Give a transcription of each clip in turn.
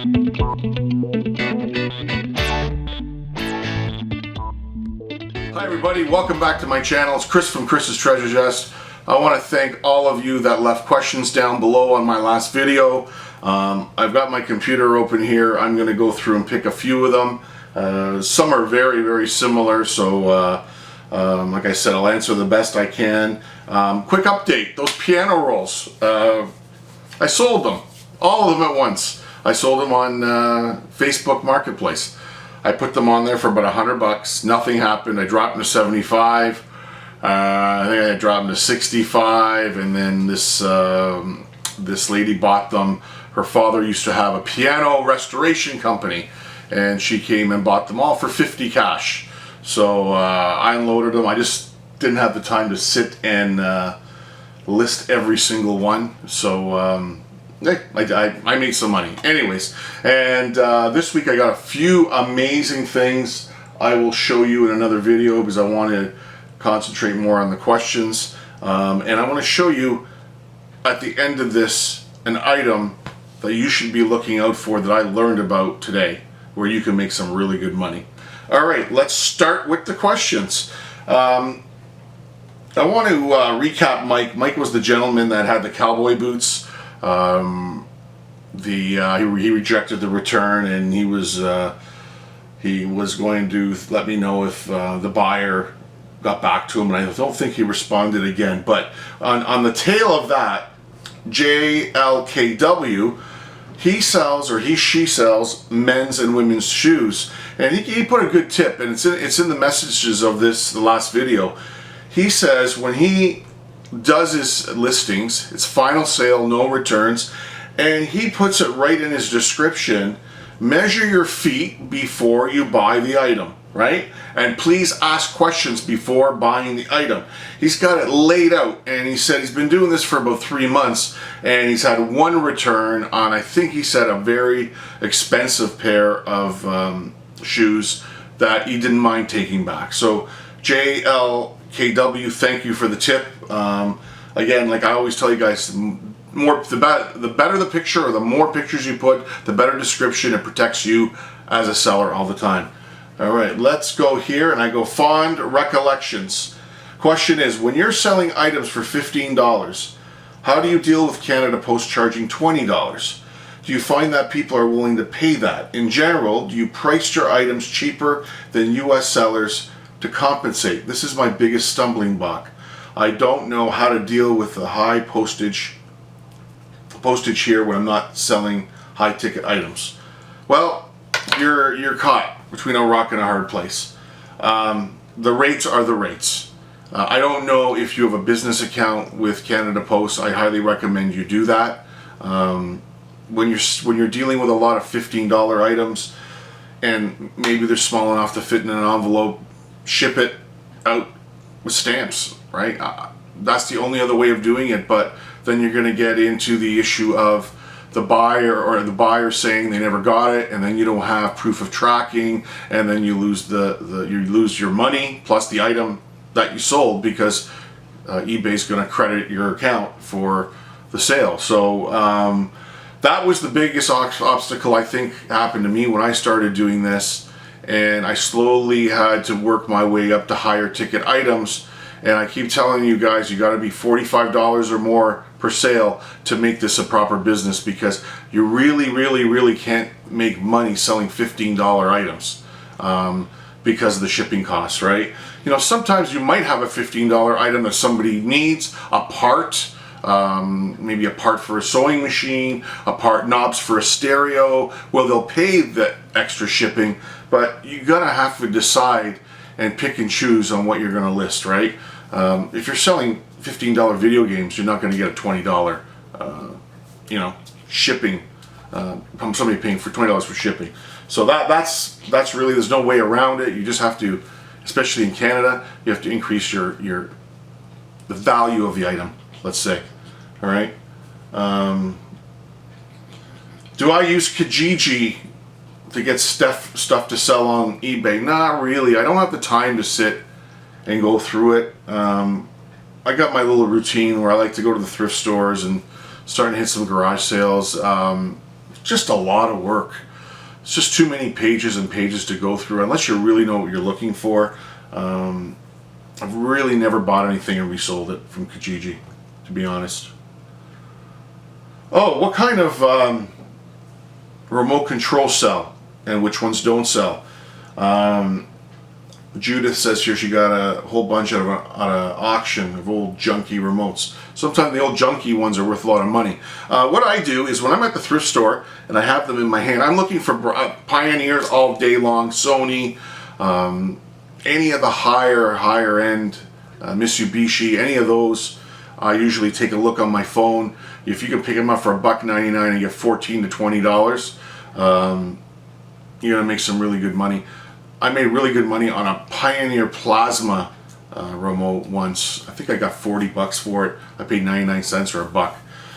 Hi everybody, welcome back to my channel. It's Chris from Chris's Treasure Chest. I want to thank all of you that left questions down below on my last video. I've got my computer open here. I'm going to go through and pick a few of them. Some are very, very similar, so like I said, I'll answer the best I can. Quick update, those piano rolls, I sold them, all of them at once. I sold them on Facebook Marketplace. I put them on there for about $100. Nothing happened. I dropped them to 75. I think I dropped them to 65, and then this lady bought them. Her father used to have a piano restoration company, and she came and bought them all for 50 cash. So I unloaded them. I just didn't have the time to sit and list every single one. So I made some money. Anyways, and this week I got a few amazing things I will show you in another video because I want to concentrate more on the questions. And I want to show you at the end of this an item that you should be looking out for that I learned about today, where you can make some really good money. All right, let's start with the questions. I want to recap Mike. Mike was the gentleman that had the cowboy boots. He rejected the return, and he was going to let me know if the buyer got back to him, and I don't think he responded again. But on the tail of that, JLKW, she sells men's and women's shoes, and he put a good tip, and it's in the messages of the last video. He says when he does his listings, it's final sale, no returns, and he puts it right in his description: measure your feet before you buy the item, right? And please ask questions before buying the item. He's got it laid out, and he said he's been doing this for about 3 months, and he's had one return on, I think he said, a very expensive pair of shoes that he didn't mind taking back. So JLKW, thank you for the tip. Again, like I always tell you guys, the better the picture, or the more pictures you put, the better description. It protects you as a seller all the time. All right, let's go here, and I go fond recollections. Question is, when you're selling items for $15, how do you deal with Canada Post charging $20? Do you find that people are willing to pay that? In general, do you price your items cheaper than US sellers to compensate? This is my biggest stumbling block. I don't know how to deal with the high postage here when I'm not selling high ticket items. Well, you're caught between a rock and a hard place. The rates are the rates. I don't know if you have a business account with Canada Post. I highly recommend you do that. When you're dealing with a lot of $15 items, and maybe they're small enough to fit in an envelope, ship it out with stamps, right? That's the only other way of doing it. But then you're going to get into the issue of the buyer saying they never got it, and then you don't have proof of tracking, and then you lose you lose your money plus the item that you sold, because eBay's going to credit your account for the sale. So that was the biggest obstacle I think happened to me when I started doing this, and I slowly had to work my way up to higher ticket items. And I keep telling you guys, you got to be $45 or more per sale to make this a proper business, because you really can't make money selling $15 items because of the shipping costs, right? You know, sometimes you might have a $15 item that somebody needs, a part, maybe a part for a sewing machine, knobs for a stereo. Well, they'll pay the extra shipping, but you gotta have to decide and pick and choose on what you're gonna list, right? If you're selling $15 video games, you're not going to get a $20, shipping. Somebody paying for $20 for shipping. So that's really, there's no way around it. You just have to, especially in Canada, you have to increase the value of the item, let's say. All right. Do I use Kijiji to get stuff to sell on eBay? Not really. I don't have the time to sit and go through it. I got my little routine where I like to go to the thrift stores and starting to hit some garage sales. just a lot of work. It's just too many pages and pages to go through unless you really know what you're looking for. I've really never bought anything and resold it from Kijiji, to be honest. Oh, what kind of remote control sell and which ones don't sell? Judith says here she got a whole bunch out of an auction of old junky remotes. Sometimes the old junky ones are worth a lot of money. What I do is when I'm at the thrift store and I have them in my hand, I'm looking for Pioneers all day long, Sony, any of the higher end, Mitsubishi, any of those. I usually take a look on my phone. If you can pick them up for $1.99 and get $14 to $20, you're gonna make some really good money. I made really good money on a Pioneer Plasma remote once. I think I got 40 bucks for it. I paid 99 cents or a buck.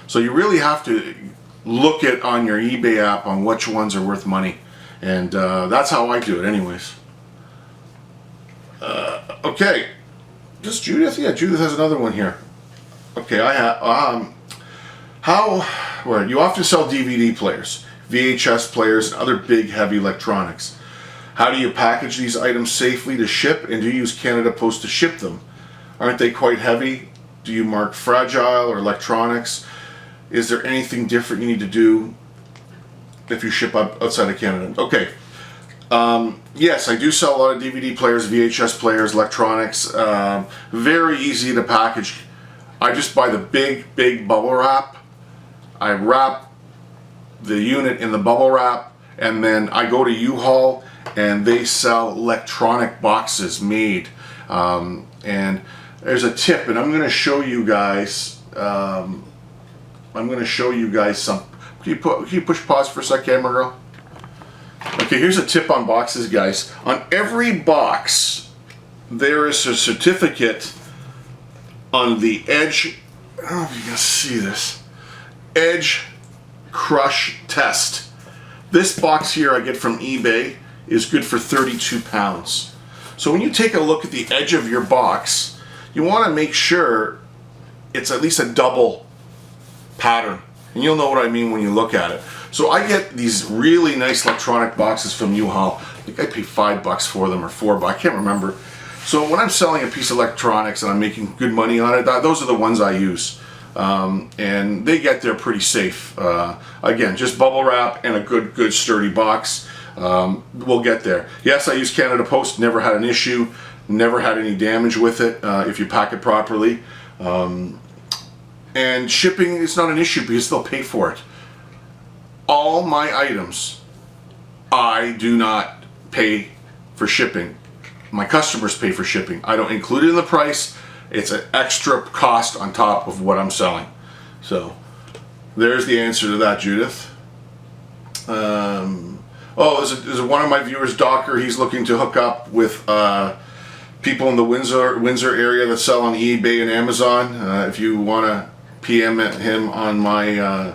So you really have to look at on your eBay app on which ones are worth money, and that's how I do it anyways. Okay, just Judith? Yeah, Judith has another one here. Okay, I have where you often sell DVD players, VHS players, and other big heavy electronics. How do you package these items safely to ship, and do you use Canada Post to ship them? Aren't they quite heavy? Do you mark fragile or electronics? Is there anything different you need to do if you ship outside of Canada? Okay. Yes, I do sell a lot of DVD players, VHS players, electronics. Very easy to package. I just buy the big bubble wrap. I wrap the unit in the bubble wrap, and then I go to U-Haul, and they sell electronic boxes made. And there's a tip, and I'm going to show you guys. I'm going to show you guys some. Can you push pause for a sec, camera girl? Okay, here's a tip on boxes, guys. On every box, there is a certificate on the edge. I don't know if you can see this. Edge crush test. This box here I get from eBay is good for 32 pounds. So when you take a look at the edge of your box, you want to make sure it's at least a double pattern. And you'll know what I mean when you look at it. So I get these really nice electronic boxes from U-Haul. I think I paid $5 for them or $4, I can't remember. So when I'm selling a piece of electronics and I'm making good money on it, those are the ones I use. And they get there pretty safe. Again, just bubble wrap and a good sturdy box. We'll get there. Yes, I use Canada Post, never had an issue, never had any damage with it if you pack it properly. And shipping is not an issue because they'll pay for it. All my items, I do not pay for shipping. My customers pay for shipping. I don't include it in the price. It's an extra cost on top of what I'm selling. So there's the answer to that, Judith. There's one of my viewers, Docker. He's looking to hook up with people in the Windsor area that sell on eBay and Amazon. If you want to PM at him on my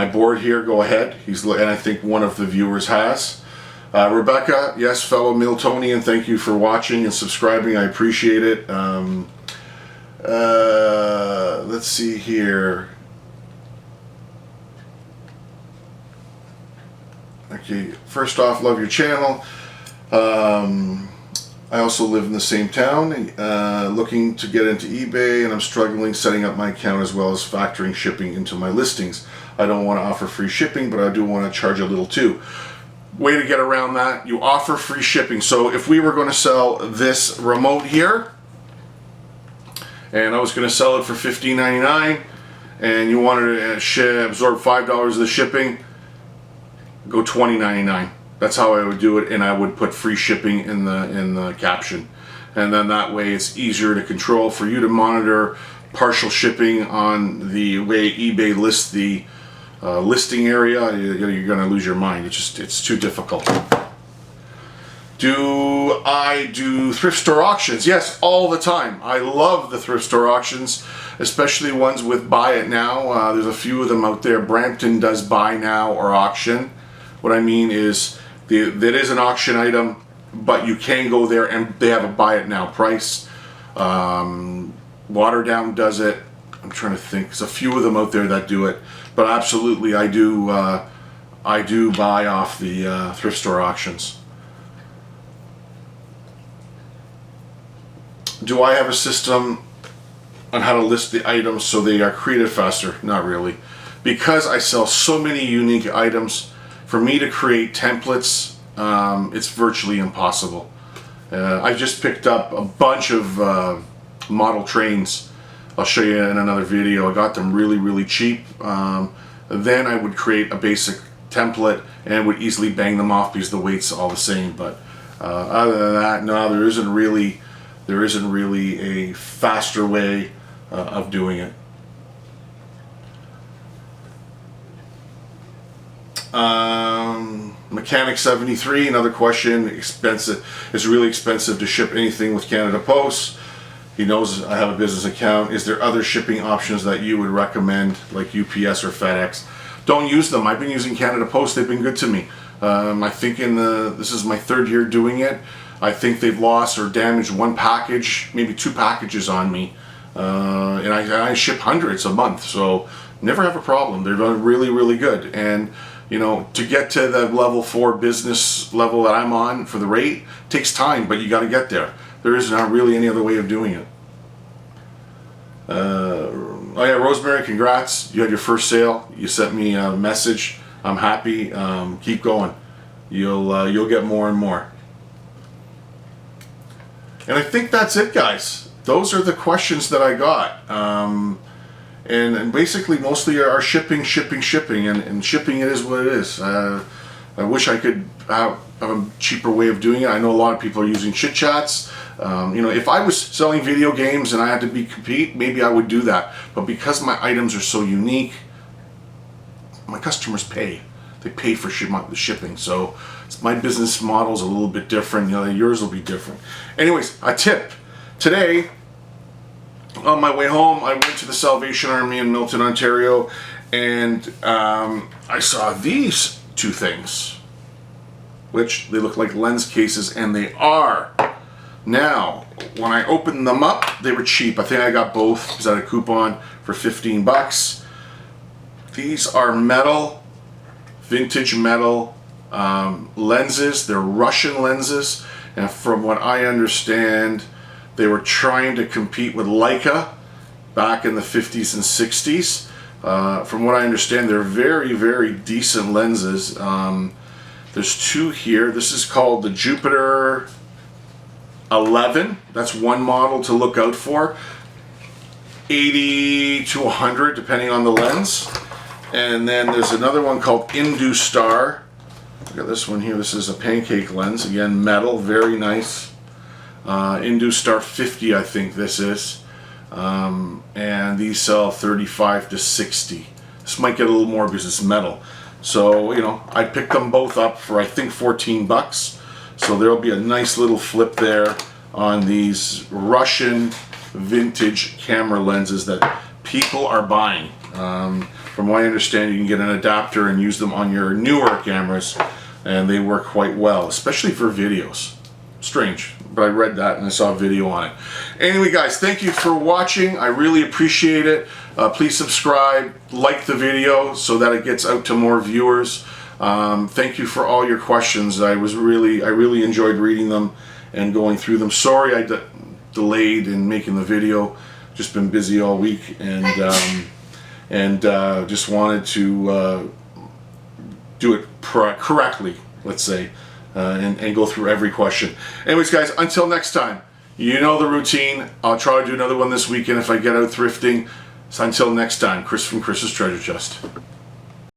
board here, go ahead. And I think one of the viewers has. Rebecca, yes, fellow Miltonian, thank you for watching and subscribing. I appreciate it. Let's see here. Okay, first off, love your channel. I also live in the same town, looking to get into eBay, and I'm struggling setting up my account as well as factoring shipping into my listings. I don't want to offer free shipping, but I do want to charge a little too. Way to get around that, you offer free shipping. So if we were going to sell this remote here, and I was going to sell it for $15.99, and you wanted to absorb $5 of the shipping, go $20.99. That's how I would do it, and I would put free shipping in the caption. And then that way it's easier to control for you to monitor partial shipping on the way eBay lists the listing area. You're going to lose your mind. It's too difficult. Do I do thrift store auctions? Yes, all the time. I love the thrift store auctions, especially ones with buy it now. There's a few of them out there. Brampton does buy now or auction. What I mean is that is an auction item, but you can go there and they have a buy it now price. Waterdown does it. I'm trying to think. There's a few of them out there that do it, but absolutely, I do buy off the thrift store auctions. Do I have a system on how to list the items so they are created faster? Not really. Because I sell so many unique items, for me to create templates, it's virtually impossible. I just picked up a bunch of model trains. I'll show you in another video. I got them really, really cheap. Then I would create a basic template and would easily bang them off because the weight's all the same. But other than that, no, there isn't really a faster way of doing it. Mechanic 73, another question. Expensive. It's really expensive to ship anything with Canada Post. He knows I have a business account. Is there other shipping options that you would recommend, like UPS or FedEx? Don't use them. I've been using Canada Post. They've been good to me. I think this is my 3rd year doing it. I think they've lost or damaged 1 package, maybe 2 packages on me. And I ship hundreds a month, so never have a problem. They're really, really good. And you know, to get to the level 4 business level that I'm on for the rate takes time, but you got to get there. There is not really any other way of doing it. Oh yeah, Rosemary, congrats! You had your first sale. You sent me a message. I'm happy. Keep going. You'll get more and more. And I think that's it, guys. Those are the questions that I got. And basically mostly are shipping, and shipping it is what it is. I wish I could have a cheaper way of doing it. I know a lot of people are using chit chats. You know, if I was selling video games and I had to compete, maybe I would do that. But because my items are so unique, my customers pay. They pay for the shipping. So my business model is a little bit different. You know, yours will be different. Anyways, a tip. Today, on my way home, I went to the Salvation Army in Milton, Ontario, and I saw these 2 things, which they look like lens cases, and they are. Now, when I opened them up, they were cheap. I think I got both because I had a coupon for 15 bucks. These are metal, vintage metal lenses. They're Russian lenses, and from what I understand, they were trying to compete with Leica back in the 50s and 60s. From what I understand, they're very, very decent lenses. There's 2 here. This is called the Jupiter 11. That's one model to look out for. 80 to 100 depending on the lens. And then there's another one called Industar. Look at this one here. This is a pancake lens. Again, metal, very nice. Industar 50, I think this is. And these sell 35 to 60. This might get a little more because it's metal. So, you know, I picked them both up for I think 14 bucks. So there'll be a nice little flip there on these Russian vintage camera lenses that people are buying. From what I understand, you can get an adapter and use them on your newer cameras, and they work quite well, especially for videos. Strange, but I read that and I saw a video on it. Anyway, guys, thank you for watching. I really appreciate it. Please subscribe, like the video so that it gets out to more viewers. Thank you for all your questions. I really enjoyed reading them and going through them. Sorry I delayed in making the video. Just been busy all week, and just wanted to do it correctly, let's say, and go through every question. Anyways, guys, until next time, you know the routine. I'll try to do another one this weekend if I get out thrifting. So until next time, Chris from Chris's Treasure Chest.